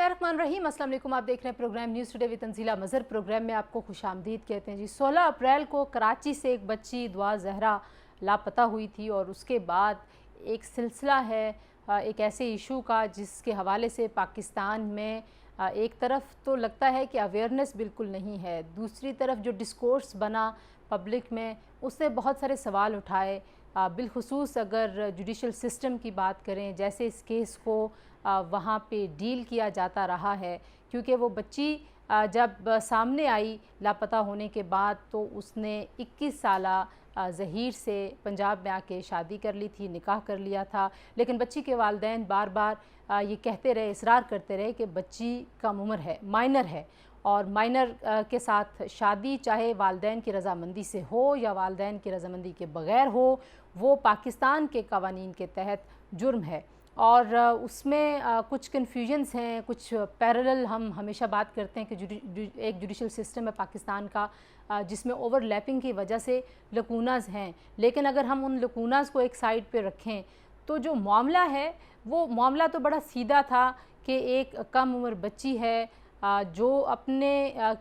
बिस्मिल्लाहिर्रहमानिर्रहीम, अस्सलाम वालेकुम। आप देख रहे हैं program news today with Tanzeela Mazhar. Program में आपको खुशामदीद कहते हैं जी। 16 अप्रैल को कराची से एक बच्ची दुआ ज़हरा लापता हुई थी और उसके बाद एक सिलसिला है एक ऐसे इशू का जिसके हवाले से पाकिस्तान में एक तरफ तो लगता है कि अवेयरनेस बिल्कुल नहीं है, दूसरी तरफ जो डिस्कोर्स बना पब्लिक में उसने बहुत सारे सवाल उठाए। बिलखुसूस अगर जुडिशल सिस्टम की बात करें, जैसे इस केस को वहाँ पे डील किया जाता रहा है, क्योंकि वो बच्ची जब सामने आई लापता होने के बाद तो उसने 21 साला ज़हीर से पंजाब में आके शादी कर ली थी, निकाह कर लिया था। लेकिन बच्ची के वालिदैन बार बार ये कहते रहे, इसरार करते रहे कि बच्ची कम उम्र है, माइनर है, और माइनर के साथ शादी चाहे वालिदैन की रज़ामंदी से हो या वालिदैन की रज़ामंदी के बग़ैर हो, वो पाकिस्तान के कवानीन के तहत जुर्म है। और उसमें कुछ कन्फ्यूजन्स हैं, कुछ पैरेलल हम हमेशा बात करते हैं कि एक जुडिशल सिस्टम है पाकिस्तान का जिसमें ओवरलैपिंग की वजह से लकूनाज हैं। लेकिन अगर हम उन लकूनाज को एक साइड पे रखें तो जो मामला है वो मामला तो बड़ा सीधा था कि एक कम उम्र बच्ची है जो अपने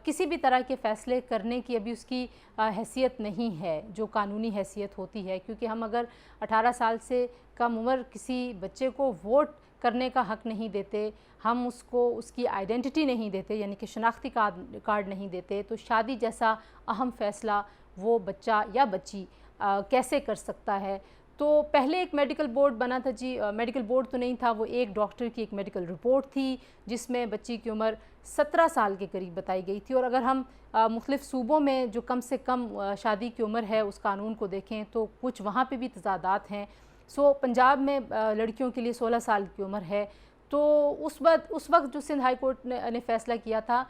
किसी भी तरह के फ़ैसले करने की अभी उसकी हैसियत नहीं है, जो कानूनी हैसियत होती है। क्योंकि हम अगर 18 साल से कम उम्र किसी बच्चे को वोट करने का हक़ नहीं देते, हम उसको उसकी आइडेंटिटी नहीं देते, यानी कि शनाख्ती कार्ड नहीं देते, तो शादी जैसा अहम फ़ैसला वो बच्चा या बच्ची कैसे कर सकता है। तो पहले एक मेडिकल बोर्ड बना था जी, मेडिकल बोर्ड तो नहीं था, वो एक डॉक्टर की एक मेडिकल रिपोर्ट थी जिसमें बच्ची की उम्र 17 साल के करीब बताई गई थी। और अगर हम मुख्तलिफ़ सूबों में जो कम से कम शादी की उम्र है उस कानून को देखें तो कुछ वहाँ पे भी तज़ादात हैं। पंजाब में लड़कियों के लिए 16 साल की उम्र है। तो उस वक्त जो सिंध हाई कोर्ट ने फ़ैसला किया था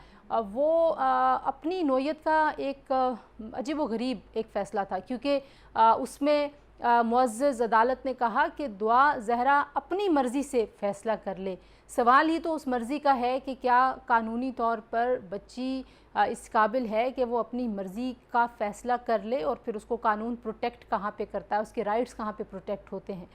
वो अपनी नौयत का एक अजीब व गरीब एक फ़ैसला था, क्योंकि उसमें मुअज़्ज़ज़ अदालत ने कहा कि दुआ ज़हरा अपनी मर्ज़ी से फ़ैसला कर ले। सवाल ही तो उस मर्ज़ी का है कि क्या कानूनी तौर पर बच्ची इस काबिल है कि वो अपनी मर्ज़ी का फ़ैसला कर ले, और फिर उसको कानून प्रोटेक्ट कहाँ पे करता है, उसके राइट्स कहाँ पे प्रोटेक्ट होते हैं।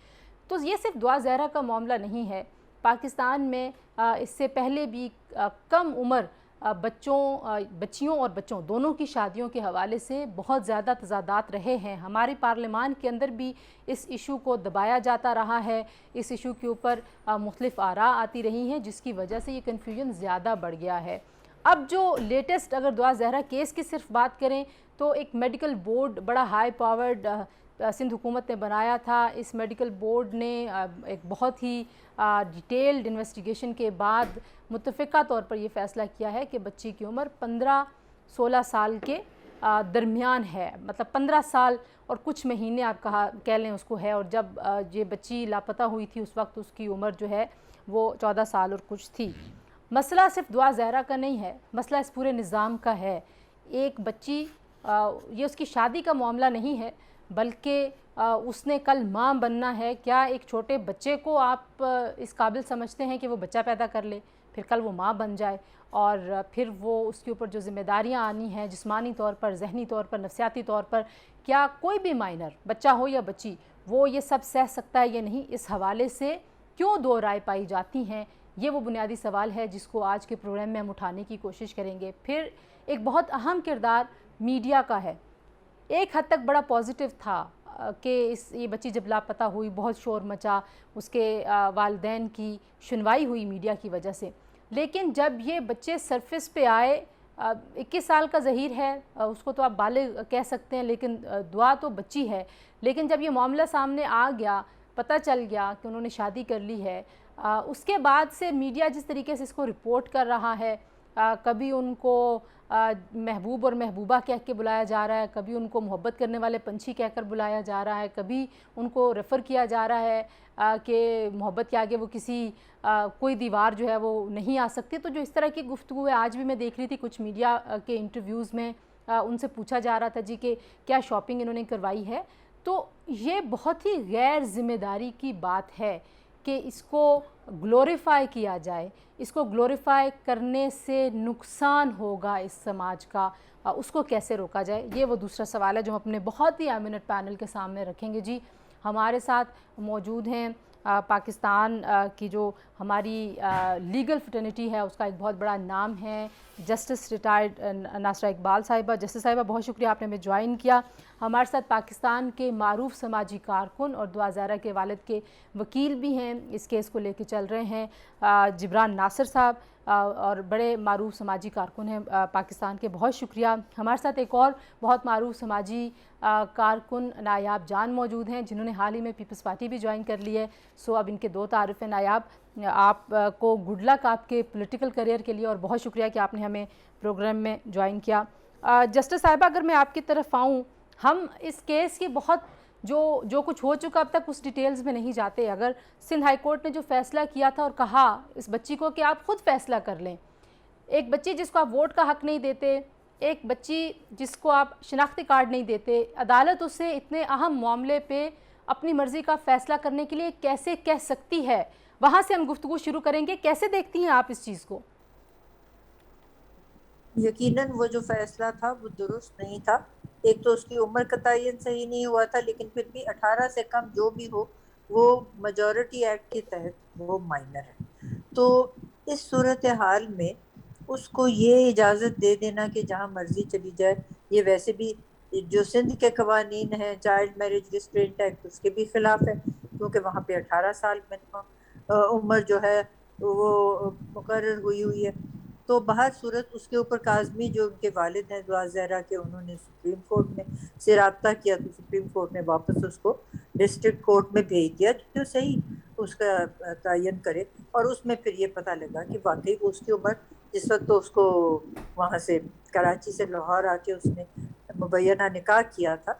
तो ये सिर्फ दुआ ज़हरा का मामला नहीं है। पाकिस्तान में इससे पहले भी कम उम्र बच्चियों और बच्चों दोनों की शादियों के हवाले से बहुत ज़्यादा तज़ादात रहे हैं। हमारी पार्लियामान के अंदर भी इस इशू को दबाया जाता रहा है, इस इशू के ऊपर मुख्तलिफ़ आरा आती रही हैं, जिसकी वजह से ये कन्फ्यूजन ज़्यादा बढ़ गया है। अब जो लेटेस्ट अगर दुआ ज़हरा केस की सिर्फ बात करें तो एक मेडिकल बोर्ड बड़ा हाई पावर्ड सिंध हुकूमत ने बनाया था। इस मेडिकल बोर्ड ने एक बहुत ही डिटेल्ड इन्वेस्टिगेशन के बाद मुत्तफ़िका तौर पर यह फ़ैसला किया है कि बच्ची की उम्र 15-16 साल के दरमियान है, मतलब 15 साल और कुछ महीने आप कह लें उसको है। और जब ये बच्ची लापता हुई थी उस वक्त उसकी उम्र जो है वो 14 साल और कुछ थी। मसला सिर्फ दुआ ज़हरा का नहीं है, मसला इस पूरे निज़ाम का है। एक बच्ची ये उसकी शादी का मामला नहीं है, बल्कि उसने कल माँ बनना है। क्या एक छोटे बच्चे को आप इस काबिल समझते हैं कि वो बच्चा पैदा कर ले, फिर कल वो माँ बन जाए, और फिर वो उसके ऊपर जो ज़िम्मेदारियाँ आनी हैं जिस्मानी तौर पर, जहनी तौर पर, नफ्सियाती तौर पर, क्या कोई भी माइनर बच्चा हो या बच्ची वो ये सब सह सकता है या नहीं? इस हवाले से क्यों दो राय पाई जाती हैं, ये वो बुनियादी सवाल है जिसको आज के प्रोग्राम में हम उठाने की कोशिश करेंगे। फिर एक बहुत अहम किरदार मीडिया का है। एक हद तक बड़ा पॉजिटिव था कि ये बच्ची जब लापता हुई बहुत शोर मचा, उसके वालिदैन की सुनवाई हुई मीडिया की वजह से। लेकिन जब ये बच्चे सरफेस पे आए, 21 साल का ज़हीर है, उसको तो आप बालिग कह सकते हैं, लेकिन दुआ तो बच्ची है। लेकिन जब ये मामला सामने आ गया, पता चल गया कि उन्होंने शादी कर ली है, उसके बाद से मीडिया जिस तरीके से इसको रिपोर्ट कर रहा है, कभी उनको महबूब और महबूबा कह के बुलाया जा रहा है, कभी उनको मोहब्बत करने वाले पंछी कहकर बुलाया जा रहा है, कभी उनको रेफ़र किया जा रहा है कि मोहब्बत के आगे वो कोई दीवार जो है वो नहीं आ सकती। तो जो इस तरह की गुफ्तगू है, आज भी मैं देख रही थी कुछ मीडिया के इंटरव्यूज़ में उनसे पूछा जा रहा था जी कि क्या शॉपिंग इन्होंने करवाई है। तो ये बहुत ही गैर ज़िम्मेदारी की बात है कि इसको ग्लोरीफाई किया जाए। इसको ग्लोरीफाई करने से नुकसान होगा इस समाज का, उसको कैसे रोका जाए, ये वो दूसरा सवाल है जो हम अपने बहुत ही एमिनेंट पैनल के सामने रखेंगे। जी हमारे साथ मौजूद हैं पाकिस्तान की जो हमारी लीगल फ्रेटर्निटी है उसका एक बहुत बड़ा नाम है। जस्टिस रिटायर्ड नासरा इकबाल साहिबा, जस्टिस साहिबा बहुत शुक्रिया आपने हमें ज्वाइन किया। हमारे साथ पाकिस्तान के मारूफ समाजी कारकुन और दुआ ज़हरा के वालिद के वकील भी हैं, इस केस को लेकर चल रहे हैं, जिब्रान नासिर साहब, और बड़े मारूफ समाजी कारकुन हैं पाकिस्तान के, बहुत शुक्रिया। हमारे साथ एक और बहुत मारूफ समाजी कारकुन नायाब जान मौजूद हैं, जिन्होंने हाल ही में पीपल्स पार्टी भी ज्वाइन कर ली है। सो अब इनके दो तारुफ हैं। नायाब, आप को गुड लक आपके पॉलिटिकल करियर के लिए, और बहुत शुक्रिया कि आपने हमें प्रोग्राम में ज्वाइन किया। जस्टिस साहिबा, अगर मैं आपकी तरफ आऊँ, हम इस केस की बहुत जो कुछ हो चुका अब तक उस डिटेल्स में नहीं जाते। अगर सिंध हाई कोर्ट ने जो फ़ैसला किया था और कहा इस बच्ची को कि आप ख़ुद फ़ैसला कर लें, एक बच्ची जिसको आप वोट का हक़ नहीं देते, एक बच्ची जिसको आप शिनाख्ती कार्ड नहीं देते, अदालत उससे इतने अहम मामले पे अपनी मर्ज़ी का फ़ैसला करने के लिए कैसे कह सकती है? वहाँ से हम गुफ्तगू शुरू करेंगे। कैसे देखती हैं आप इस चीज़ को? यकीनन वो जो फैसला था वो दुरुस्त नहीं था। एक तो उसकी उम्र का तयन सही नहीं हुआ था, लेकिन फिर भी 18 से कम जो भी हो वो मेजॉरिटी एक्ट के तहत वो माइनर है। तो इस सूरत हाल में उसको ये इजाज़त दे देना कि जहाँ मर्जी चली जाए, ये वैसे भी जो सिंध के कवानीन हैं, चाइल्ड मैरिज रिस्ट्रेंट एक्ट, उसके भी खिलाफ है, क्योंकि वहाँ पे 18 साल मिनिमम उम्र जो है वो मुकर्रर हुई है। तो बहर सूरत उसके ऊपर काज़मी जो उनके वालिद हैं दुआ ज़हरा के, उन्होंने सुप्रीम कोर्ट में से रब्ता किया, तो सुप्रीम कोर्ट ने वापस उसको डिस्ट्रिक्ट कोर्ट में भेज दिया जो सही उसका तयन करे। और उसमें फिर ये पता लगा कि वाकई उसकी उम्र, जिस वक्त तो उसको वहाँ से कराची से लाहौर आके उसने मुबैना निकाह किया था,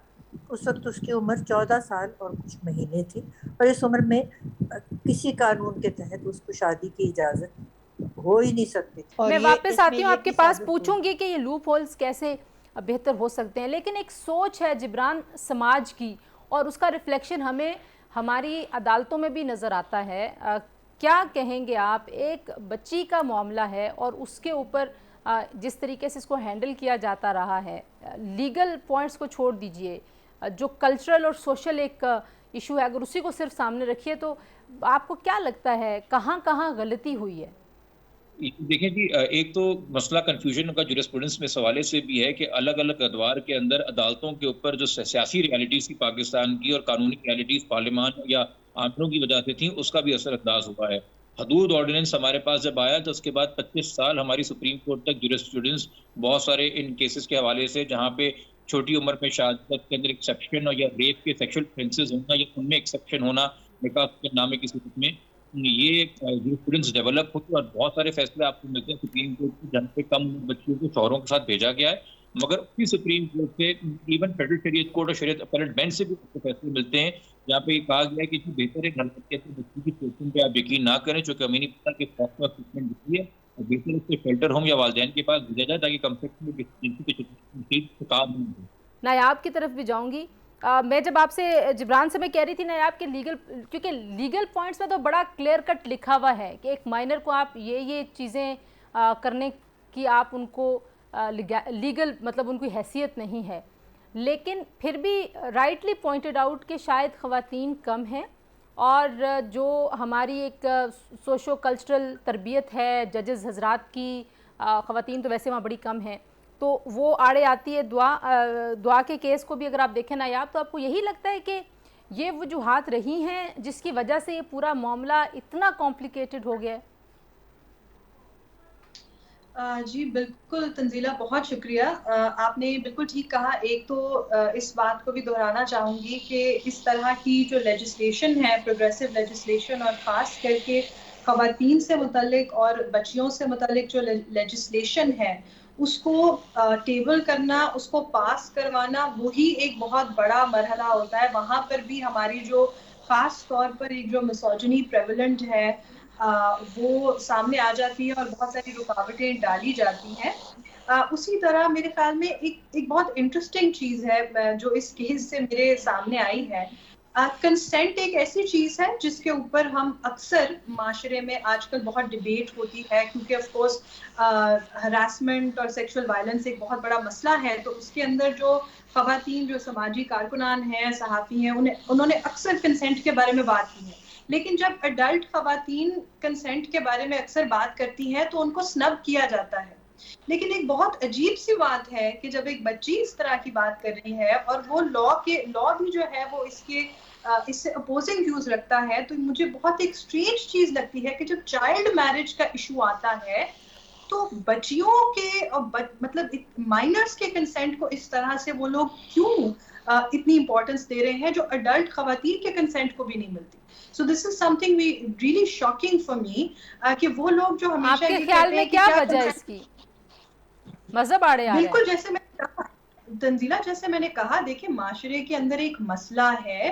उस वक्त उसकी उम्र 14 साल और कुछ महीने थी, और इस उम्र में किसी कानून के तहत उसको शादी की इजाज़त हो ही नहीं सकती। मैं वापस आती हूँ आपके पास, पूछूंगी कि ये लूप होल्स कैसे बेहतर हो सकते हैं, लेकिन एक सोच है जिब्रान समाज की, और उसका रिफ्लेक्शन हमें हमारी अदालतों में भी नज़र आता है। क्या कहेंगे आप? एक बच्ची का मामला है और उसके ऊपर जिस तरीके से इसको हैंडल किया जाता रहा है, लीगल पॉइंट्स को छोड़ दीजिए, जो कल्चरल और सोशल एक इशू है, अगर उसी को सिर्फ सामने रखिए, तो आपको क्या लगता है कहाँ कहाँ गलती हुई है? देखिए जी, एक तो मसला कन्फ्यूजन का जूरिस्प्रूडेंस में सवाले से भी है कि अलग अलग अदवार के अंदर अदालतों के ऊपर जो सियासी रियलिटीज़ थी पाकिस्तान की और कानूनी रियलिटीज़ पार्लियामान या आंकड़ों की वजह से थी, उसका भी असर अंदाज हुआ है। हदूद ऑर्डिनेंस हमारे पास जब आया तो उसके बाद 25 साल हमारी सुप्रीम कोर्ट तक जूरिस्प्रूडेंस बहुत सारे इन केसेस के हवाले से, जहाँ पे छोटी उम्र में शादी के अंदर एक्सेप्शन या रेप के सेक्शुअल ऑफेंसेस होना या उनमें एक्सेप्शन होना निकाह के नामे की सूरत में, ये जूरिस्प्रूडेंस डेवलप होती है और बहुत सारे फैसले आपको मिलते हैं सुप्रीम कोर्ट के, जहाँ पे कम बच्चियों को शौहरों के साथ भेजा गया है, मगर उसी सुप्रीम कोर्ट से इवन फेडरल शरीयत कोर्ट और शरीयत अपीलेट बेंच से भी आपको फैसले मिलते हैं, जहाँ पे कहा गया है कि जो बेहतर है घर के बच्ची की स्टेटमेंट पे आप यकीन ना करें, चूँकि हमें नहीं पता कि फैसला स्टेटमेंट होती है, और बेहतर उससे शेल्टर होम या वालदेन के पास भेजा जाए, ताकि कम से कम जिनकी काम नहीं हो। नायाब की तरफ भी जाऊंगी। मैं जब आपसे जिब्रान से मैं कह रही थी नायाब के लीगल, क्योंकि लीगल पॉइंट्स में तो बड़ा क्लियर कट लिखा हुआ है कि एक माइनर को आप ये चीज़ें करने की आप उनको लीगल मतलब उनकी हैसियत नहीं है, लेकिन फिर भी राइटली पॉइंटेड आउट कि शायद ख़वातीन कम हैं, और जो हमारी एक सोशो कल्चरल तरबियत है जजेस हजरात की, ख़वातीन तो वैसे वहाँ बड़ी कम हैं, तो वो आड़े आती है। दुआ के केस को भी अगर आप देखें नायाब, तो आपको यही लगता है कि ये वजूहात रही हैं जिसकी वजह से ये पूरा मामला इतना कॉम्प्लिकेटेड हो गया है? जी बिल्कुल तंजीला, बहुत शुक्रिया। आपने बिल्कुल ठीक कहा। एक तो इस बात को भी दोहराना चाहूँगी कि इस तरह की जो लेजिस्लेशन है, प्रोग्रेसिव लेजिस्लेशन, और ख़ास करके ख़वातीन से मुतल्लिक और बच्चियों से मुतल्लिक जो लेजिस्लेशन है, उसको टेबल करना, उसको पास करवाना, वही एक बहुत बड़ा मरहला होता है। वहाँ पर भी हमारी जो ख़ास तौर पर एक जो मिसोजिनी प्रेवलेंट है, वो सामने आ जाती है और बहुत सारी रुकावटें डाली जाती हैं। उसी तरह मेरे ख्याल में एक बहुत इंटरेस्टिंग चीज़ है जो इस केस से मेरे सामने आई है। कंसेंट एक ऐसी चीज़ है जिसके ऊपर हम अक्सर माशरे में आजकल बहुत डिबेट होती है, क्योंकि ऑफ कोर्स हरासमेंट और सेक्सुअल वायलेंस एक बहुत बड़ा मसला है। तो उसके अंदर जो ख़वातीन जो समाजी कारकुनान हैं, सहाफ़ी हैं, उन्होंने अक्सर कंसेंट के बारे में बात की है। लेकिन जब अडल्ट खवातीन कंसेंट के बारे में अक्सर बात करती हैं तो उनको स्नब किया जाता है। लेकिन एक बहुत अजीब सी बात है कि जब एक बच्ची इस तरह की बात कर रही है और वो लॉ भी जो है वो इससे अपोजिंग व्यूज रखता है, तो मुझे बहुत एक स्ट्रेंज चीज लगती है कि जब चाइल्ड मैरिज का इशू आता है तो बच्चियों के मतलब माइनर्स के कंसेंट को इस तरह से वो लोग क्यों इतनी इंपॉर्टेंस दे रहे हैं जो अडल्ट खवातीन के कंसेंट को भी नहीं मिलती। So this is something we really shocking for me कि वो लोग जो हमेशा आपके ख्याल में क्या वजह है इसकी? मजहब आड़े आ रहा है? बिल्कुल, जैसे मैंने कहा तंजीला, जैसे मैंने कहा, देखिए माशरे के अंदर एक मसला है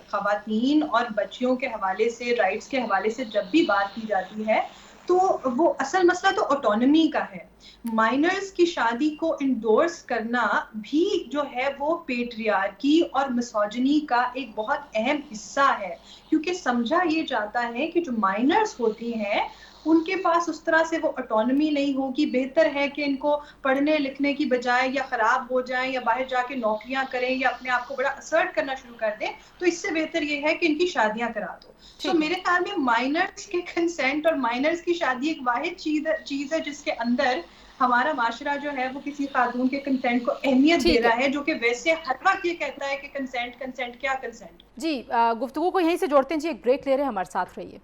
खवातीन और बच्चियों के हवाले से, राइट्स के हवाले से जब भी बात की जाती है तो वो असल मसला तो ऑटोनॉमी का है। माइनर्स की शादी को इंडोर्स करना भी जो है वो पेट्रियार्की और मिसोजिनी का एक बहुत अहम हिस्सा है, क्योंकि समझा ये जाता है कि जो माइनर्स होती हैं उनके पास उस तरह से वो ऑटोनॉमी नहीं होगी। बेहतर है कि इनको पढ़ने लिखने की बजाय या खराब हो जाएं या बाहर जाके नौकरियां करें या अपने आप को बड़ा असर्ट करना शुरू कर दें, तो इससे बेहतर ये है कि इनकी शादियां करा दो। तो मेरे ख्याल में माइनर्स के कंसेंट और माइनर्स की शादी एक वाहिद चीज है जिसके अंदर हमारा माशरा जो है वो किसी खातून के कंसेंट को अहमियत दे रहा है, जो कि वैसे हर वक्त ये कहता है कि कंसेंट क्या कंसेंट। जी, गुफ्तगू को यहीं से जोड़ते हैं जी, एक ब्रेक ले रहे हैं, हमारे साथ रहिए।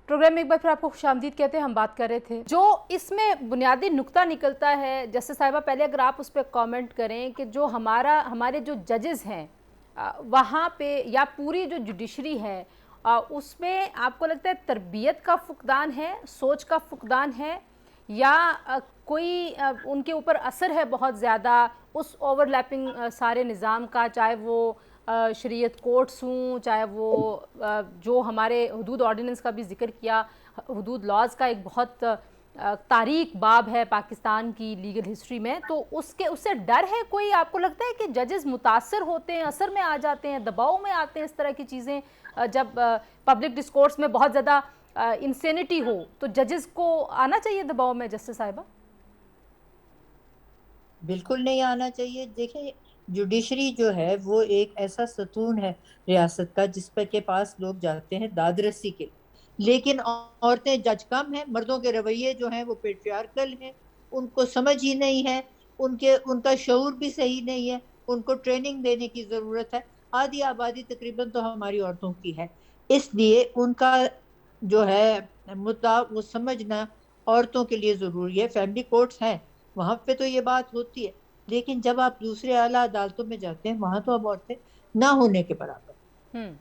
प्रोग्राम में एक बार फिर आपको खुशामदीद कहते हैं। हम बात कर रहे थे जो इसमें बुनियादी नुक्ता निकलता है, जैसे साहिबा पहले अगर आप उस पर कमेंट करें कि जो हमारे जो जजेस हैं वहाँ पे या पूरी जो जुडिशरी है उसमें आपको लगता है तरबियत का फुकदान है, सोच का फुकदान है, या कोई उनके ऊपर असर है बहुत ज़्यादा उस ओवरलैपिंग सारे निज़ाम का, चाहे वो शरीयत कोर्ट्स हूँ, चाहे वो जो हमारे हुदूद ऑर्डिनेंस का भी जिक्र किया, हुदूद लॉज का एक बहुत तारीख बाब है पाकिस्तान की लीगल हिस्ट्री में, तो उससे डर है कोई? आपको लगता है कि जजेस मुतासर होते हैं, असर में आ जाते हैं, दबाव में आते हैं इस तरह की चीज़ें जब पब्लिक डिस्कोर्स में बहुत ज़्यादा इंसेनिटी हो, तो जजेस को आना चाहिए दबाव में? जस्टिस साहिबा, बिल्कुल नहीं आना चाहिए। देखिए, जुडिशरी जो है वो एक ऐसा सतून है रियासत का जिस पर के पास लोग जाते हैं दादरसी के, लेकिन औरतें जज कम हैं, मर्दों के रवैये जो हैं वो पेट्रियार्कल हैं, उनको समझ ही नहीं है, उनका शऊर भी सही नहीं है, उनको ट्रेनिंग देने की ज़रूरत है। आधी आबादी तकरीबन तो हमारी औरतों की है, इसलिए उनका जो है मुद्दा वो समझना औरतों के लिए ज़रूरी है। फैमिली कोर्ट्स हैं, वहाँ पे तो ये बात होती है, लेकिन जब आप दूसरे आला अदालतों में जाते हैं वहाँ तो अब औरतें ना होने के बराबर।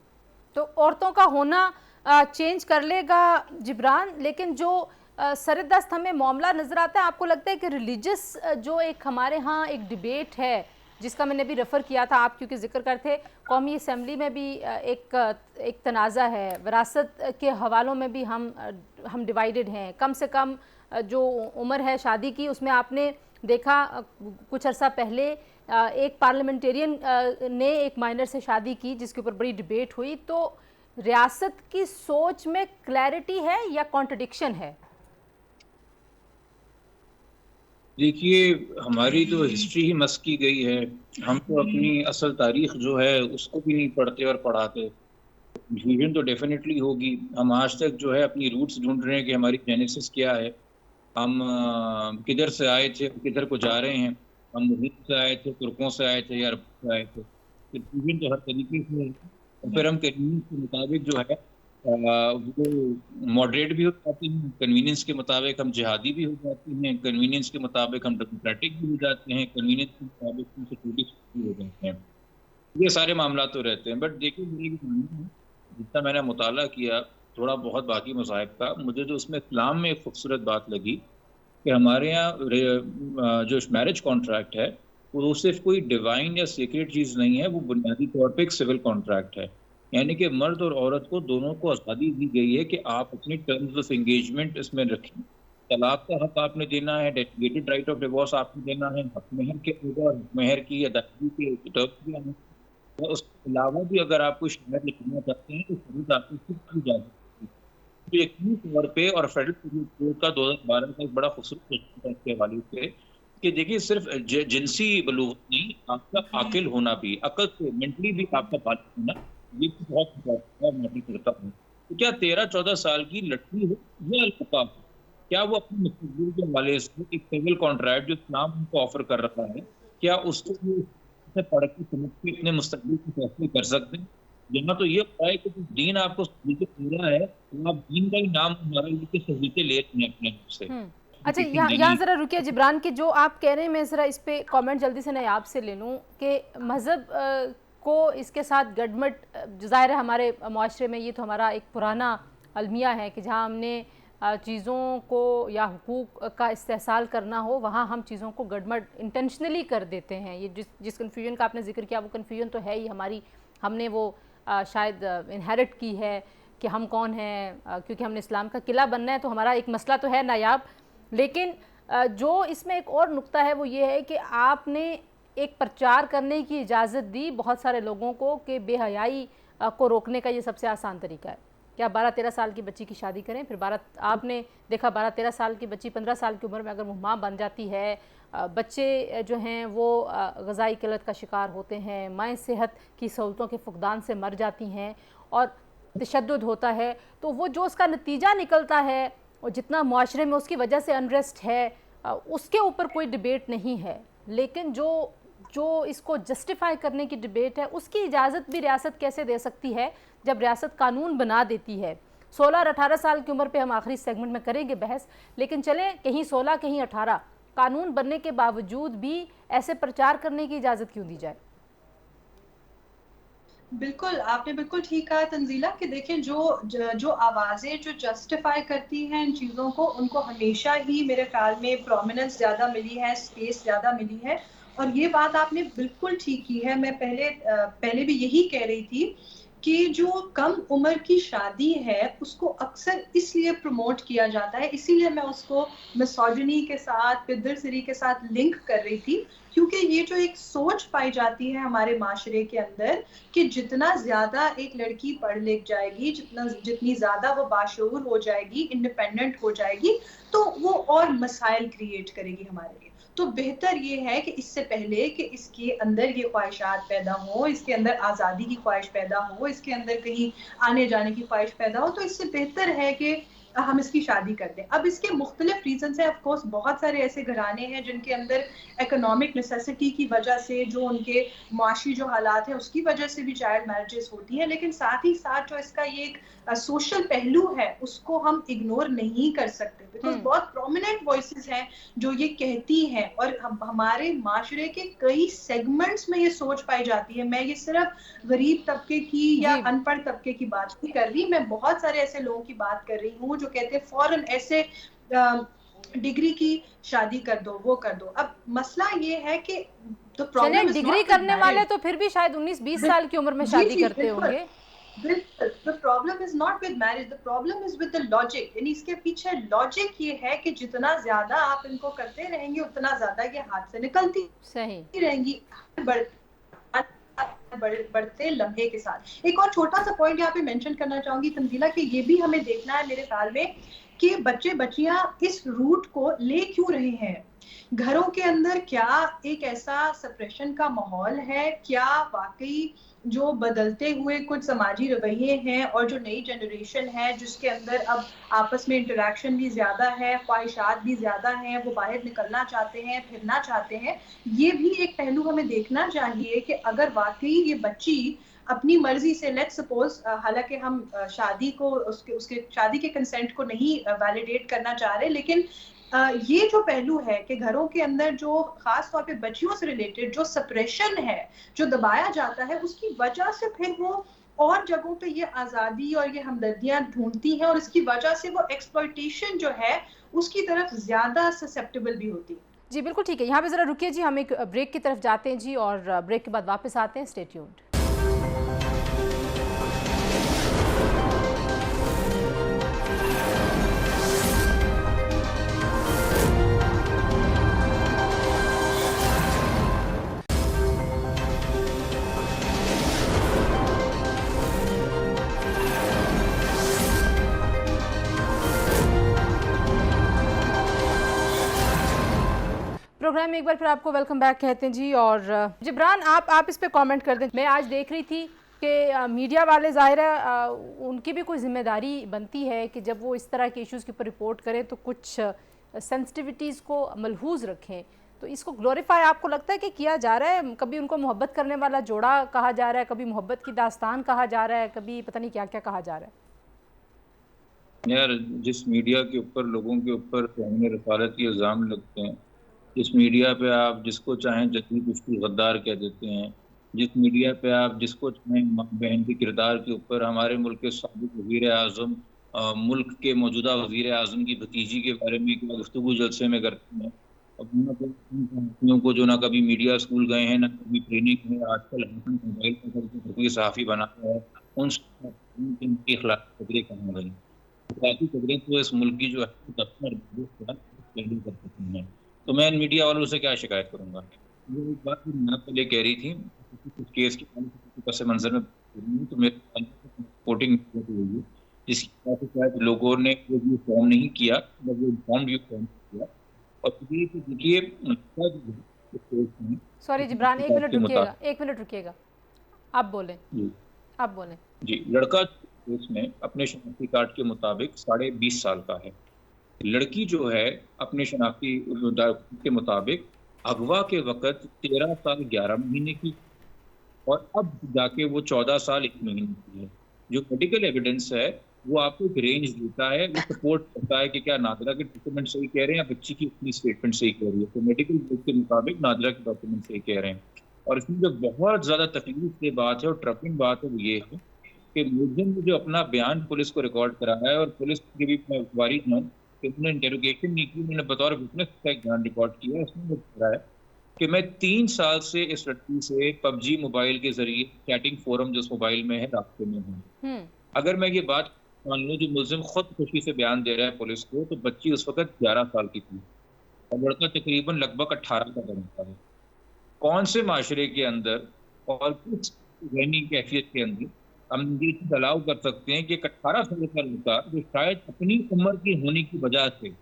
तो औरतों का होना चेंज कर लेगा जिब्रान, लेकिन जो सरदस्त हमें मामला नज़र आता है, आपको लगता है कि रिलीजियस जो एक हमारे यहाँ एक डिबेट है जिसका मैंने भी रेफ़र किया था, आप क्योंकि जिक्र करते, कौमी असम्बली में भी एक तनाज़ा है, विरासत के हवालों में भी हम डिवाइडेड हैं। कम से कम जो उम्र है शादी की, उसमें आपने देखा कुछ अर्सा पहले एक पार्लियामेंटेरियन ने एक माइनर से शादी की जिसके ऊपर बड़ी डिबेट हुई। तो रियासत की सोच में क्लैरिटी है या कॉन्ट्रडिक्शन है? देखिए, हमारी तो हिस्ट्री ही मस की गई है, हम तो अपनी असल तारीख जो है उसको भी नहीं पढ़ते और पढ़ाते। कंफ्यूजन तो डेफिनेटली होगी। हम आज तक जो है अपनी रूट्स ढूंढ रहे हैं कि हमारी जेनेसिस क्या है, हम किधर से आए थे, किधर को जा रहे हैं, हम हिंद से आए थे, तुर्कों से आए थे या अरब से आए थे। कंफ्यूजन तो हर तरीके से है। और फिर हम कन्वीनियंस के मुताबिक जो है वो मॉडरेट भी हो जाते हैं, कन्वीनियंस के मुताबिक हम जिहादी भी हो जाते हैं, कन्वीनियंस के मुताबिक हम डेमोक्रेटिक भी हो जाते हैं, कन्वीनियंस के मुताबिक हम सेक्युलरिस्ट भी हो जाते हैं। ये सारे मामला तो रहते हैं। बट देखिए, मेरी जितना मैंने मुताला किया थोड़ा बहुत बाकी मज़ाहिब का, मुझे जो उसमें इस्लाम में एक खूबसूरत बात लगी कि हमारे यहाँ जो मैरिज कॉन्ट्रैक्ट है वो सिर्फ कोई डिवाइन या सीक्रेट चीज़ नहीं है, वो बुनियादी तौर पे एक सिविल कॉन्ट्रैक्ट है। यानी कि मर्द और औरत को दोनों को आज़ादी दी गई है कि आप अपनी टर्म्स ऑफ एंगेजमेंट इसमें रखें, तलाक का हक आपने देना है, डेलीगेटेड राइट ऑफ डिवोर्स आपने देना है, हक मेहर के और हक मेहर की अदायगी के टर्म्स भी आने। और उसके अलावा भी अगर आप कोई शिकायत लिखना चाहते हैं तो ज़रूर आपको खुद की जा सकती है। तो यकीनी तौर पे और फेडरल सिविल कोड का 2012 का एक बड़ा खूबसूरत फैसला था इसके हवाले से कि देखिए सिर्फ जिनसी बलूगत नहीं, आपका आकिल होना भी, अकल से मेंटली भी आपका बालिग होना, ये भी बहुत मैटर करता है। तो क्या 13-14 साल की लड़की हो या लड़का हो, क्या वो अपने मुस्तकबिल के हवाले से एक सिविल कॉन्ट्रैक्ट जो इस्लाम उनको ऑफर कर रहा है, क्या उसको वो से पढ़ के समझ के अपने मुस्तकबिल के फैसले कर सकते हैं? यहाँ तो ये होता है कि जो दीन आपको सहूलियतें दे रहा है, तो आप दीन का ही नाम हमारा लेके सहूलियतें ले रहे हैं अपने आप से। अच्छा, यहाँ ज़रा रुकिए जिब्रान कि जो आप कह रहे हैं मैं ज़रा इस पे कमेंट जल्दी से नहीं आपसे ले लूँ कि मज़हब को इसके साथ गडमट, ज़ाहिर है हमारे माशरे में ये तो हमारा एक पुराना अलमिया है कि जहाँ हमने चीज़ों को या हुकूक का इस्तेहसाल करना हो वहाँ हम चीज़ों को गडमट इंटेंशनली कर देते हैं। ये जिस कन्फ्यूजन का आपने जिक्र किया वो कन्फ्यूजन तो है ही हमारी, हमने वो शायद इनहेरिट की है कि हम कौन हैं, क्योंकि हमने इस्लाम का किला बनना है तो हमारा एक मसला तो है नायाब। लेकिन जो इसमें एक और नुक्ता है वो ये है कि आपने एक प्रचार करने की इजाज़त दी बहुत सारे लोगों को कि बेहयाई को रोकने का ये सबसे आसान तरीका है कि आप 12-13 साल की बच्ची की शादी करें। फिर आपने देखा 12-13 साल की बच्ची 15 साल की उम्र में अगर वो माँ बन जाती है, बच्चे जो हैं वो ग़िज़ाई किल्लत का शिकार होते हैं, माएँ सेहत की सहूलतों के फुकदान से मर जाती हैं और तशद्दुद होता है, तो वो जो उसका नतीजा निकलता है और जितना मुआशरे में उसकी वजह से अनरेस्ट है उसके ऊपर कोई डिबेट नहीं है। लेकिन जो इसको जस्टिफाई करने की डिबेट है उसकी इजाज़त भी रियासत कैसे दे सकती है जब रियासत कानून बना देती है। 16 और 18 साल की उम्र पे हम आखिरी सेगमेंट में करेंगे बहस, लेकिन चलें कहीं 16 कहीं 18 कानून बनने के बावजूद भी ऐसे प्रचार करने की इजाज़त क्यों दी जाए? बिल्कुल, आपने बिल्कुल ठीक कहा तंजीला कि देखिए जो आवाज़ें जो जस्टिफाई करती हैं इन चीज़ों को, उनको हमेशा ही मेरे ख्याल में प्रोमिनेंस ज़्यादा मिली है, स्पेस ज़्यादा मिली है। और ये बात आपने बिल्कुल ठीक की है। मैं पहले भी यही कह रही थी कि जो कम उम्र की शादी है उसको अक्सर इसलिए प्रमोट किया जाता है, इसीलिए मैं उसको मिसोजिनी के साथ, पिदरसरी के साथ लिंक कर रही थी, क्योंकि ये जो एक सोच पाई जाती है हमारे माशरे के अंदर कि जितना ज़्यादा एक लड़की पढ़ लिख जाएगी, जितनी ज़्यादा वो बाशऊर हो जाएगी, इंडिपेंडेंट हो जाएगी, तो वो और मसाइल क्रिएट करेगी हमारे लिए। तो बेहतर ये है कि इससे पहले कि इसके अंदर ये ख्वाहिशात पैदा हो, इसके अंदर आज़ादी की ख्वाहिश पैदा हो, इसके अंदर कहीं आने जाने की ख्वाहिश पैदा हो, तो इससे बेहतर है कि हम इसकी शादी कर दें। अब इसके मुख्तलिफ रीजन है, ऑफ कोर्स बहुत सारे ऐसे घराने हैं जिनके अंदर इकोनॉमिक नेसेसिटी की वजह से, जो उनके माशी जो हालात हैं उसकी वजह से भी चाइल्ड मैरिजेस होती हैं, लेकिन साथ ही साथ जो इसका ये एक सोशल पहलू है उसको हम इग्नोर नहीं कर सकते, बिकॉज बहुत प्रोमिनेंट वॉइसेस हैं जो ये कहती हैं और हमारे माशरे के कई सेगमेंट्स में ये सोच पाई जाती है। मैं ये सिर्फ गरीब तबके की या अनपढ़ तबके की बात नहीं कर रही, मैं बहुत सारे ऐसे लोगों की बात कर रही हूँ जो कहते हैं फौरन ऐसे डिग्री की शादी कर दो, वो कर दो। अब मसला ये है कि तो प्रॉब्लम डिग्री करने वाले तो फिर भी शायद 19-20 साल की उम्र में शादी करते होंगे। The problem is not with marriage, the problem is with the logic। यानी इसके पीछे लॉजिक ये है कि जितना ज्यादा आप इनको करते रहेंगे उतना ज्यादा ये हाथ से निकलती रहेंगी बढ़ते लम्हे के साथ। एक और छोटा सा पॉइंट यहाँ पे मेंशन करना चाहूंगी तंजीला कि ये भी हमें देखना है मेरे ख्याल में कि बच्चे बच्चियां इस रूट को ले क्यों रहे हैं। घरों के अंदर क्या एक ऐसा सप्रेशन का माहौल है, क्या वाकई जो बदलते हुए कुछ समाजी रवैये हैं और जो नई जनरेशन है जिसके अंदर अब आपस में इंटरेक्शन भी ज्यादा है, ख्वाहिशात भी ज्यादा हैं, वो बाहर निकलना चाहते हैं, फिरना चाहते हैं, ये भी एक पहलू हमें देखना चाहिए कि अगर वाकई ये बच्ची अपनी मर्जी से, लेट्स सपोज, हालांकि हम शादी को उसके शादी के कंसेंट को नहीं वैलिडेट करना चाह रहे, लेकिन ये जो पहलू है कि घरों के अंदर जो खास तौर पे बच्चियों से रिलेटेड जो सप्रेशन है, जो दबाया जाता है, उसकी वजह से फिर वो और जगहों पे ये आज़ादी और ये हमदर्दियां ढूंढती हैं और इसकी वजह से वो एक्सप्लॉयटेशन जो है उसकी तरफ ज्यादा ससेप्टेबल भी होती है। जी बिल्कुल ठीक है, यहाँ पे जरा रुकिए जी, हम एक ब्रेक की तरफ जाते हैं जी और ब्रेक के बाद वापस आते हैं। Stay tuned. प्रोग्राम में एक बार फिर आपको वेलकम बैक कहते हैं जी। और जिब्रान, आप इस पे कमेंट कर दें। मैं आज देख रही थी कि मीडिया वाले ज़ाहिर है उनकी भी कोई जिम्मेदारी बनती है कि जब वो इस तरह के इश्यूज़ के ऊपर रिपोर्ट करें तो कुछ सेंसिटिविटीज़ को मलहूज़ रखें। तो इसको ग्लोरीफाई आपको लगता है कि किया जा रहा है? कभी उनको मोहब्बत करने वाला जोड़ा कहा जा रहा है, कभी मोहब्बत की दास्तान कहा जा रहा है, कभी पता नहीं क्या क्या कहा जा रहा है। यार, जिस मीडिया के ऊपर लोगों के ऊपर तौहीन रसालत के इल्ज़ाम लगते हैं, जिस मीडिया पे आप जिसको चाहें जदीद उसकी गद्दार कह देते हैं, जिस मीडिया पे आप जिसको चाहें माँ बहन के किरदार के ऊपर हमारे मुल्क के साबिक़ वज़ीर-ए-आज़म मुल्क के मौजूदा वज़ीर-ए-आज़म की भतीजी के बारे में एक गुफ्तगू जलसे में करते हैं। अब उन को जो ना कभी मीडिया स्कूल गए हैं, ना कभी ट्रेनिंग में, आजकल मोबाइल पर कोई सहाफ़ी बनाता है, उनके खिलाफ खबरें कहाँ गई? बाकी खबरें तो इस मुल्क की जो है कर सकती हैं। तो मैं मीडिया वालों से क्या शिकायत करूँगा? वो एक बात मैं पहले कह रही थी, कुछ केस के पस मंज़र में तो मेरे रिपोर्टिंग हुई है, जिसकी वजह से शायद लोगों ने वो व्यू फॉर्म नहीं किया, वो इन्फॉर्म्ड व्यू फॉर्म किया। और देखिए, सॉरी जिब्रान, एक मिनट रुकिएगा, आप बोलें। जी, लड़का उसमें अपने शनाख्ती कार्ड के मुताबिक 20.5 साल का है। लड़की जो है अपने शनाख्ती के मुताबिक अगवा के वक़्त 13 साल 11 महीने की, और अब जाके वो 14 साल 1 महीने की है। जो मेडिकल एविडेंस है वो आपको एक रेंज देता है, वो सपोर्ट करता है कि क्या नादिरा के डॉक्यूमेंट सही कह रहे हैं या बच्ची की अपनी स्टेटमेंट सही कह रही है। तो मेडिकल रिपोर्ट के मुताबिक नादिरा के डॉक्यूमेंट सही कह रहे हैं। और इसमें जो बहुत ज़्यादा तकलीफ की बात है और ट्रपिंग बात है वो ये है कि मुलज़िम ने जो अपना बयान पुलिस को रिकॉर्ड कराया है, और पुलिस की भी मैं वारिद हूँ कि उन्होंने इंटरोगेशन नहीं की, उन्होंने बतौर विटनेस का एक बयान रिकॉर्ड किया है। उसमें कह रहा है कि मैं 3 साल से इस लड़की से PUBG मोबाइल के ज़रिए चैटिंग फोरम जो उस मोबाइल में है रास्ते में हूँ। अगर मैं ये बात मान लूँ, जो मुलज़िम खुद खुशी से बयान दे रहा है पुलिस को, तो बच्ची उस वक़्त 11 साल की थी और लड़का तकरीबन लगभग 18 का बनता है। कौन से माशरे के अंदर और किस ज़हनी कैफियत के अंदर हम ये चीज़ अलाउ कर सकते हैं कि एक 18 साल का लड़का जो शायद अपनी उम्र की होने की वजह से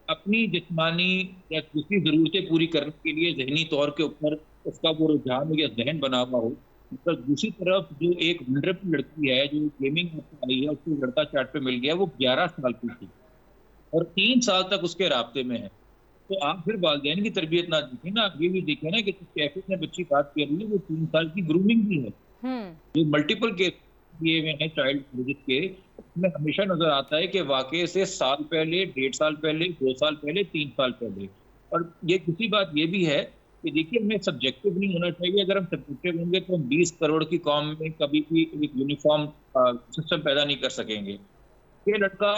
अपनी जिस्मानी या दूसरी ज़रूरतें पूरी करने के लिए ज़हनी तौर के ऊपर उसका वो रुझान हो या ज़हन बना हुआ हो, तो दूसरी तरफ जो एक वल्नरेबल लड़की है जो गेमिंग में आई है, उसको लड़का चैट पे मिल गया, वो 11 साल की थी और 3 साल तक उसके राब्ते में है। तो आप फिर वालिदैन की तरबियत ना देखें ना, आप ये भी देखें ना कि जिस कैफियत में बच्ची बात कर रही है वो 3 साल की ग्रूमिंग भी है। जो मल्टीपल केस किए हुए हैं चाइल्ड मैरिज के, उसमें हमेशा नजर आता है कि वाकई से साल पहले, 1.5 साल पहले, 2 साल पहले, 3 साल पहले। और ये दूसरी बात ये भी है कि देखिए, हमें सब्जेक्टिव नहीं होना चाहिए। अगर हम सब्जेक्टिव होंगे तो हम 20 करोड़ की कौम में कभी भी एक यूनिफॉर्म सिस्टम पैदा नहीं कर सकेंगे। ये लड़का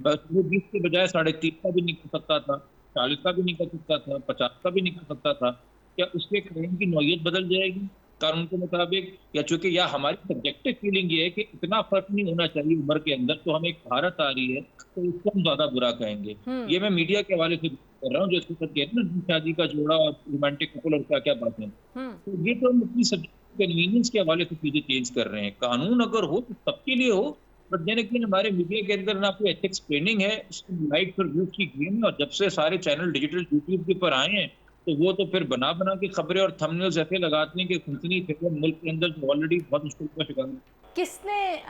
20 के बजाय 3.5 का भी नहीं कर सकता था, 40 का भी नहीं कर सकता था, 50 का भी नहीं कर सकता था। क्या उसके क्लेम की नौयत बदल जाएगी कानून के मुताबिक? या चूंकि या हमारी सब्जेक्टिव फीलिंग ये है कि इतना फर्क नहीं होना चाहिए उम्र के अंदर, तो हमें एक भारत आ रही है तो इसको हम ज्यादा बुरा कहेंगे। ये मैं मीडिया के हवाले से कर रहा हूँ, जो इसके साथ कहते हैं ना शादी का जोड़ा और रोमांटिक कपल और क्या क्या बातें, तो ये तो हम अपनी सब्जेक्टिव कन्वीनियंस के हवाले से चीजें चेंज कर रहे हैं। कानून अगर हो तो सबके लिए हो, बट देन हमारे मीडिया के अंदर ना कोई एथिक्स ट्रेनिंग है, लाइक फॉर व्यूज की गेम है। और जब से सारे चैनल डिजिटल यूट्यूब के ऊपर आए हैं तो वो तो फिर बना के खबरें और थंबनेल्स ऐसे लगाते हैं कि खुंसनी मुल्क के अंदर जो ऑलरेडी बहुत मुश्किल का शिकार है। किसने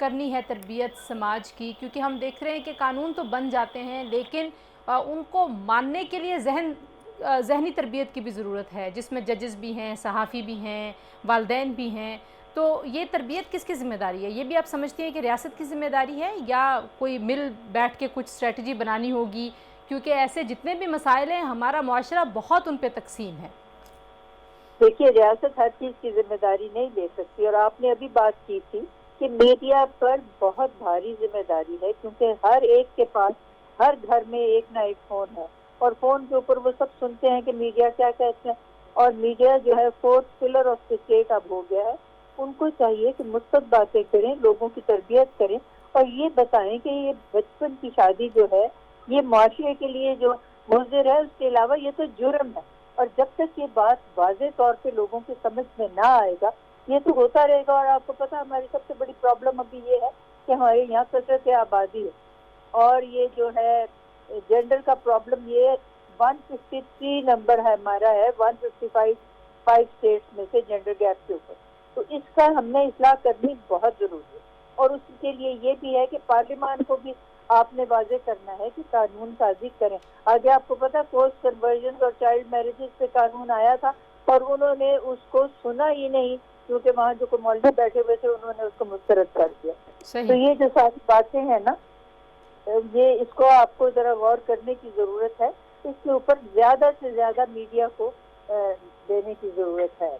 करनी है तरबियत समाज की? क्योंकि हम देख रहे हैं कि कानून तो बन जाते हैं लेकिन उनको मानने के लिए ज़हनी तरबियत की भी ज़रूरत है, जिसमें जजेस भी हैं, सहाफ़ी भी हैं, वालिदैन भी हैं। तो ये तरबियत किसकी ज़िम्मेदारी है? ये भी आप समझती हैं कि रियासत की ज़िम्मेदारी है या कोई मिल बैठ के कुछ स्ट्रेटजी बनानी होगी? क्योंकि ऐसे जितने भी मसाइल हैं, हमारा मुआशरा बहुत उन पे तकसीम है। देखिए, रियासत हर चीज़ की जिम्मेदारी नहीं ले सकती, और आपने अभी बात की थी कि मीडिया पर बहुत भारी जिम्मेदारी है, क्योंकि हर एक के पास हर घर में एक ना एक फ़ोन है और फ़ोन के ऊपर वो सब सुनते हैं कि मीडिया क्या कहते हैं। और मीडिया जो है 4th pillar of the state अब हो गया है। उनको चाहिए कि मुस्बत बातें करें, लोगों की तरबियत करें और ये बताएं कि ये बचपन की शादी जो है ये माशरे के लिए जो मुज़र है, उसके अलावा ये तो जुर्म है। और जब तक ये बात वाज़े तौर पे लोगों की समझ में ना आएगा, ये तो होता रहेगा। और आपको पता, हमारी सबसे बड़ी प्रॉब्लम अभी ये है कि हमारे यहाँ कसरत आबादी है और ये जो है जेंडर का प्रॉब्लम, ये 153 नंबर है हमारा, है 155 5 स्टेट्स में से जेंडर गैप के ऊपर। तो इसका हमने इस्लाह करनी बहुत जरूरी है, और उसके लिए ये भी है कि पार्लियामान को भी आपने वाजे करना है कि कानून साजी करें। आगे आपको पता फोर्स कन्वर्जन और चाइल्ड मैरिजेस पे कानून आया था और उन्होंने उसको सुना ही नहीं, क्योंकि वहाँ जो कमौलवी बैठे हुए थे उन्होंने उसको मुस्तरद कर दिया। तो ये जो सारी बातें हैं ना, ये इसको आपको जरा गौर करने की जरूरत है, इसके ऊपर ज्यादा से ज्यादा मीडिया को देने की जरूरत है,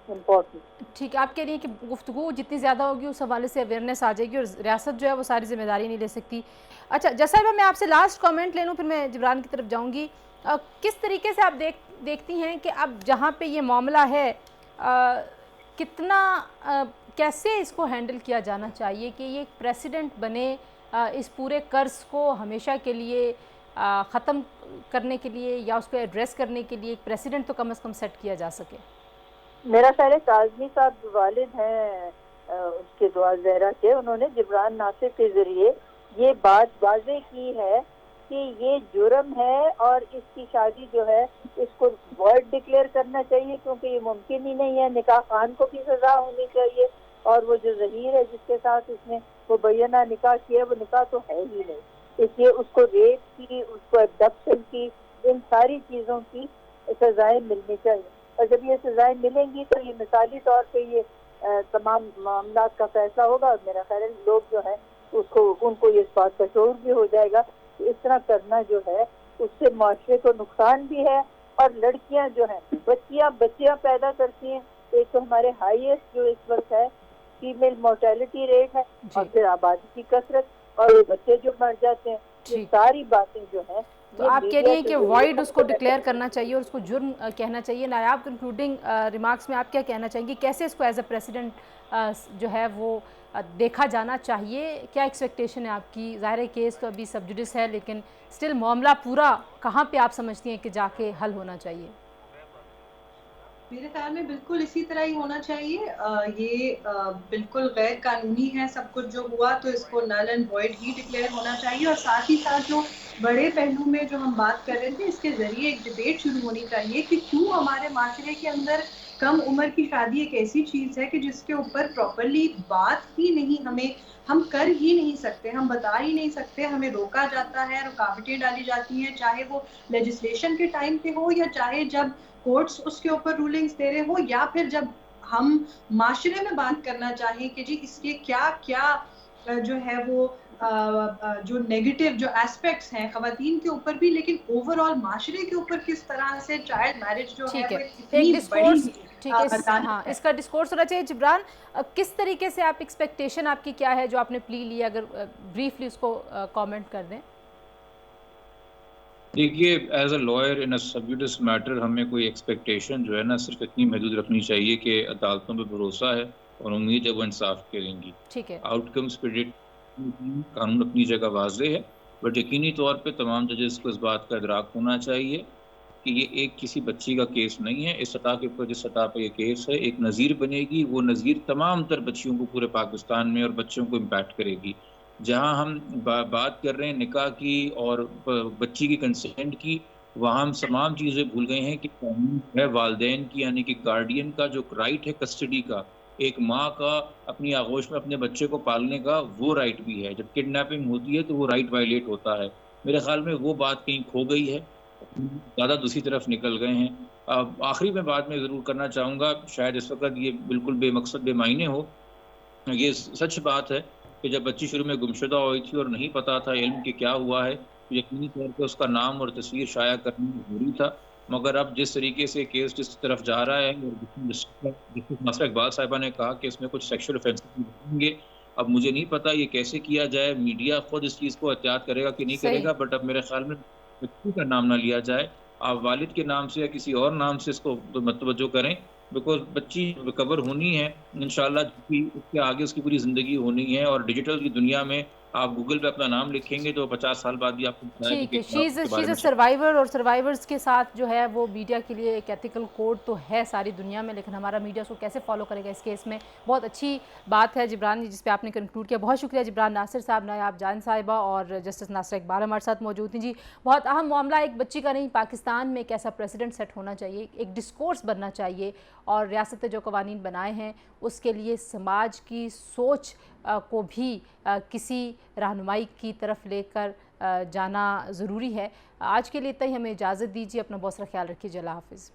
इम्पोर्टेंट। ठीक है, आप कह रही हैं कि गुफ्तगू जितनी ज़्यादा होगी उस हवाले से अवेयरनेस आ जाएगी और रियासत जो है वो सारी जिम्मेदारी नहीं ले सकती। अच्छा जैसा मैं आपसे लास्ट कमेंट ले लूँ, फिर मैं जिब्रान की तरफ जाऊँगी। किस तरीके से आप देखती हैं कि अब जहाँ पे ये मामला है कितना कैसे इसको हैंडल किया जाना चाहिए कि ये एक प्रेसिडेंट बने इस पूरे कर्ज को हमेशा के लिए ख़त्म करने के लिए या उसको एड्रेस करने के लिए एक प्रेसिडेंट तो कम से कम सेट किया जा सके? मेरा ख्याल है काज़मी साहब जो वालिद हैं उसके दुआ ज़हरा के, उन्होंने जिब्रान नासिर के ज़रिए ये बात वाज़े की है कि ये जुर्म है और इसकी शादी जो है इसको वॉइड डिक्लेयर करना चाहिए, क्योंकि ये मुमकिन ही नहीं है। निकाह खान को भी सज़ा होनी चाहिए, और वो जो ज़हीर है जिसके साथ उसने वो बैना निकाह किया वो निकाह तो है ही नहीं, इसलिए उसको रेप की, उसको अबडक्शन की, इन सारी चीज़ों की सज़ाएं मिलनी चाहिए। और जब ये सज़ाएं मिलेंगी तो ये मिसाली तौर पे ये तमाम मामला का फैसला होगा, और मेरा ख्याल है लोग जो है उसको उनको ये इस बात का शऊर भी हो जाएगा कि इस तरह करना जो है उससे माशरे को नुकसान भी है। और लड़कियां जो हैं बच्चियां पैदा करती हैं, एक तो हमारे हाईएस्ट जो इस वक्त है फीमेल मोर्टेलिटी रेट है, और फिर आबादी की कसरत और बच्चे जो मर जाते हैं, ये सारी बातें जो हैं। तो आप कह रही हैं कि वॉइड उसको डिक्लेयर करना चाहिए और उसको जुर्म कहना चाहिए। नायाब कंक्लूडिंग रिमार्क्स में आप क्या कहना चाहेंगी, कैसे इसको एज अ प्रेसिडेंट जो है वो देखा जाना चाहिए? क्या एक्सपेक्टेशन है आपकी? ज़ाहिर है केस तो अभी सब जुडिस है, लेकिन स्टिल मामला पूरा कहाँ पे आप समझती हैं कि जाके हल होना चाहिए? मेरे ख्याल में बिल्कुल इसी तरह ही होना चाहिए। ये बिल्कुल गैर कानूनी है सब कुछ जो हुआ, तो इसको नल एंड वॉइड ही डिक्लेयर होना चाहिए। और साथ ही साथ जो बड़े पहलू में जो हम बात कर रहे थे, इसके जरिए एक डिबेट शुरू होनी चाहिए कि क्यों हमारे माशरे के अंदर कम उम्र की शादी एक ऐसी चीज़ है कि जिसके ऊपर प्रॉपरली बात ही नहीं, हम कर ही नहीं सकते, हम बता ही नहीं सकते, हमें रोका जाता है, रुकावटें डाली जाती हैं, चाहे वो लेजिस्लेशन के टाइम पे हो या चाहे जब कोर्ट्स उसके ऊपर रूलिंग्स दे रहे हो, या फिर जब हम माशरे में बात करना चाहें कि जी इसके क्या क्या जो है वो जो नेगेटिव जो एस्पेक्ट्स हैं खवातीन के ऊपर भी, लेकिन ओवरऑल माशरे के ऊपर किस तरह से चाइल्ड मैरिज जो है वो एक डिस्कोर्स, ठीक है, हाँ इसका डिस्कोर्स होना चाहिए। जिब्रान, किस तरीके से आप एक्सपेक्टेशन आपकी क्या है जो आपने प्ली लिया, अगर ब्रीफली उसको कमेंट कर दें? देखिए, एज अ लॉयर इन अ सब जुडिस मैटर हमें कोई एक्सपेक्टेशन जो है ना सिर्फ इतनी महदूद रखनी चाहिए कि अदालतों पे भरोसा है और उम्मीद है वो इंसाफ करेंगी। ठीक है, आउटकम्स प्रेडिक्ट कानून अपनी जगह वाज़े है, बट यकीनी तौर पे तमाम जजेस को इस बात का इदराक होना चाहिए कि ये एक किसी बच्ची का केस नहीं है। इस सतह के ऊपर जिस सतह पर ये केस है, एक नज़ीर बनेगी, वो नज़ीर तमाम तर बच्चियों को पूरे पाकिस्तान में और बच्चों को इम्पैक्ट करेगी। जहाँ हम बात कर रहे हैं निकाह की और बच्ची की कंसेंट की, वहाँ हम तमाम चीज़ें भूल गए हैं कि कानून है वालिदैन की, यानी कि गार्डियन का जो राइट है कस्टडी का, एक माँ का अपनी आगोश में अपने बच्चे को पालने का वो राइट भी है। जब किडनैपिंग होती है तो वो राइट वायलेट होता है। मेरे ख्याल में वो बात कहीं खो गई है, ज़्यादा दूसरी तरफ निकल गए हैं। आखिरी में बात में ज़रूर करना चाहूँगा, शायद इस वक्त ये बिल्कुल बेमकसद बेमायने हो, ये सच बात है कि जब बच्ची शुरू में गुमशुदा हुई थी और नहीं पता था इल्म के क्या हुआ है, तो यकीनी तौर पे उसका नाम और तस्वीर शाया करना ज़रूरी था। मगर अब जिस तरीके से केस जिस तरफ जा रहा है, और जस्टिस नासरा इकबाल साहिबा ने कहा कि इसमें कुछ सेक्शुअल ऑफेंसेस होंगे, अब मुझे नहीं पता ये कैसे किया जाए, मीडिया खुद इस चीज़ को एहतियात करेगा कि नहीं करेगा, बट अब मेरे ख्याल में बच्ची का नाम ना लिया जाए, आप वालिद के नाम से या किसी और नाम से इसको मतवज्जो करें, बिकॉज बच्ची रिकवर होनी है इंशाल्लाह, उसके आगे उसकी पूरी ज़िंदगी होनी है। और डिजिटल की दुनिया में आप गूगल पे अपना नाम लिखेंगे तो 50 साल बाद भी आपको बताया ठीक है, कि शी इज़ उसके बारे अ में। सर्वाइवर, और सर्वाइवर्स के साथ जो है वो मीडिया के लिए एक एथिकल कोड तो है सारी दुनिया में, लेकिन हमारा मीडिया उसको कैसे फॉलो करेगा इस केस में। बहुत अच्छी बात है जिब्रान जी जिस पे आपने कंक्लूड किया। बहुत शुक्रिया जिब्रान नासिर साहब, नायाब जान साहिबा और जस्टिस नासिर इकबाल हमारे साथ मौजूद थी जी। बहुत अहम मामला एक बच्ची का नहीं, पाकिस्तान में एक ऐसा प्रेसिडेंट सेट होना चाहिए, एक डिस्कोर्स बनना चाहिए, और रियासत जो कवानीन बनाए हैं उसके लिए समाज की सोच को भी किसी रहनुमाई की तरफ लेकर जाना ज़रूरी है। आज के लिए इतना ही, हमें इजाज़त दीजिए, अपना बहुत सारा ख्याल रखिए, अल्लाह हाफ़िज़।